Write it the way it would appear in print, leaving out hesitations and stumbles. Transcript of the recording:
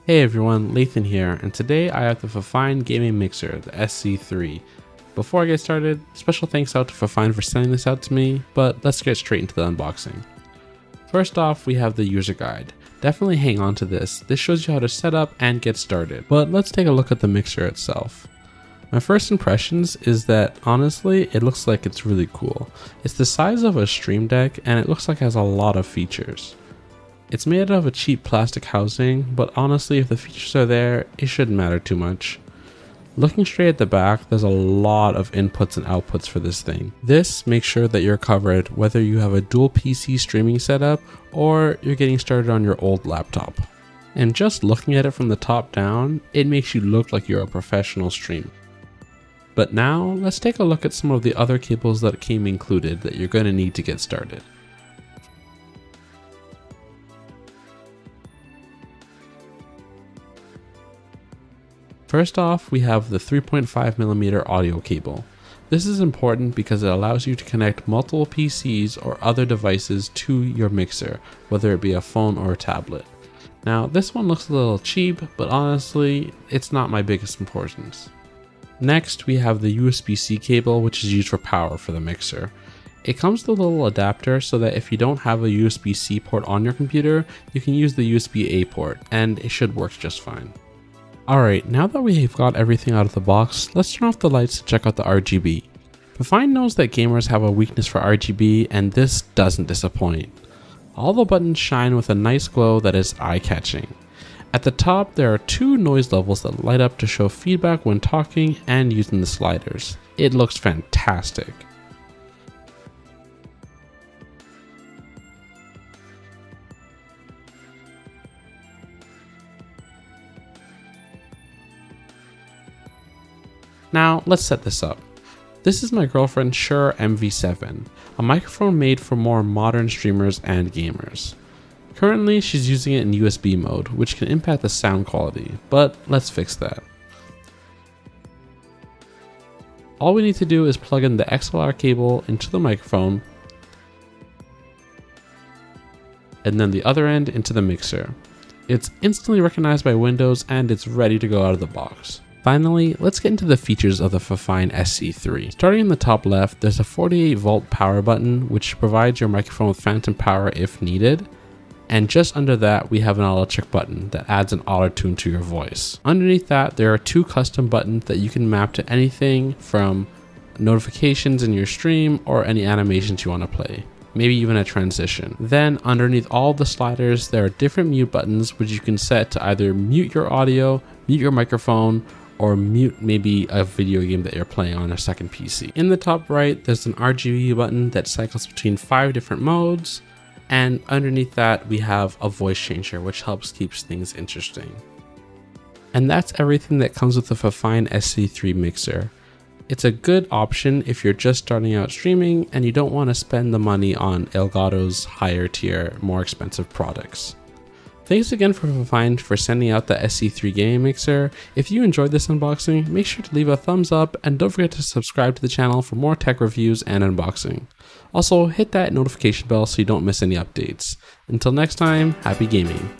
Hey everyone, Lathan here, and today I have the Fifine gaming mixer, the SC3. Before I get started, special thanks out to Fifine for sending this out to me, but let's get straight into the unboxing. First off, we have the user guide. Definitely hang on to this. This shows you how to set up and get started, but let's take a look at the mixer itself. My first impressions is that honestly, it looks like it's really cool. It's the size of a Stream Deck and it looks like it has a lot of features. It's made out of a cheap plastic housing, but honestly if the features are there, it shouldn't matter too much. Looking straight at the back, there's a lot of inputs and outputs for this thing. This makes sure that you're covered whether you have a dual PC streaming setup or you're getting started on your old laptop. And just looking at it from the top down, it makes you look like you're a professional streamer. But now, let's take a look at some of the other cables that came included that you're going to need to get started. First off, we have the 3.5mm audio cable. This is important because it allows you to connect multiple PCs or other devices to your mixer, whether it be a phone or a tablet. Now, this one looks a little cheap, but honestly, it's not my biggest importance. Next, we have the USB-C cable, which is used for power for the mixer. It comes with a little adapter so that if you don't have a USB-C port on your computer, you can use the USB-A port, and it should work just fine. Alright, now that we've got everything out of the box, let's turn off the lights to check out the RGB. Fifine knows that gamers have a weakness for RGB, and this doesn't disappoint. All the buttons shine with a nice glow that is eye-catching. At the top, there are two noise levels that light up to show feedback when talking and using the sliders. It looks fantastic. Now, let's set this up. This is my girlfriend's Shure MV7, a microphone made for more modern streamers and gamers. Currently, she's using it in USB mode, which can impact the sound quality, but let's fix that. All we need to do is plug in the XLR cable into the microphone, and then the other end into the mixer. It's instantly recognized by Windows and it's ready to go out of the box. Finally, let's get into the features of the Fifine SC3. Starting in the top left, there's a 48 volt power button, which provides your microphone with phantom power if needed. And just under that, we have an electric button that adds an auto tune to your voice. Underneath that, there are two custom buttons that you can map to anything from notifications in your stream or any animations you want to play. Maybe even a transition. Then underneath all the sliders, there are different mute buttons which you can set to either mute your audio, mute your microphone, or mute maybe a video game that you're playing on a second PC. In the top right, there's an RGB button that cycles between 5 different modes, and underneath that we have a voice changer which helps keep things interesting. And that's everything that comes with the Fifine SC3 mixer. It's a good option if you're just starting out streaming and you don't want to spend the money on Elgato's higher tier, more expensive products. Thanks again for Fifine for sending out the SC3 gaming mixer. If you enjoyed this unboxing, make sure to leave a thumbs up and don't forget to subscribe to the channel for more tech reviews and unboxing. Also, hit that notification bell so you don't miss any updates. Until next time, happy gaming.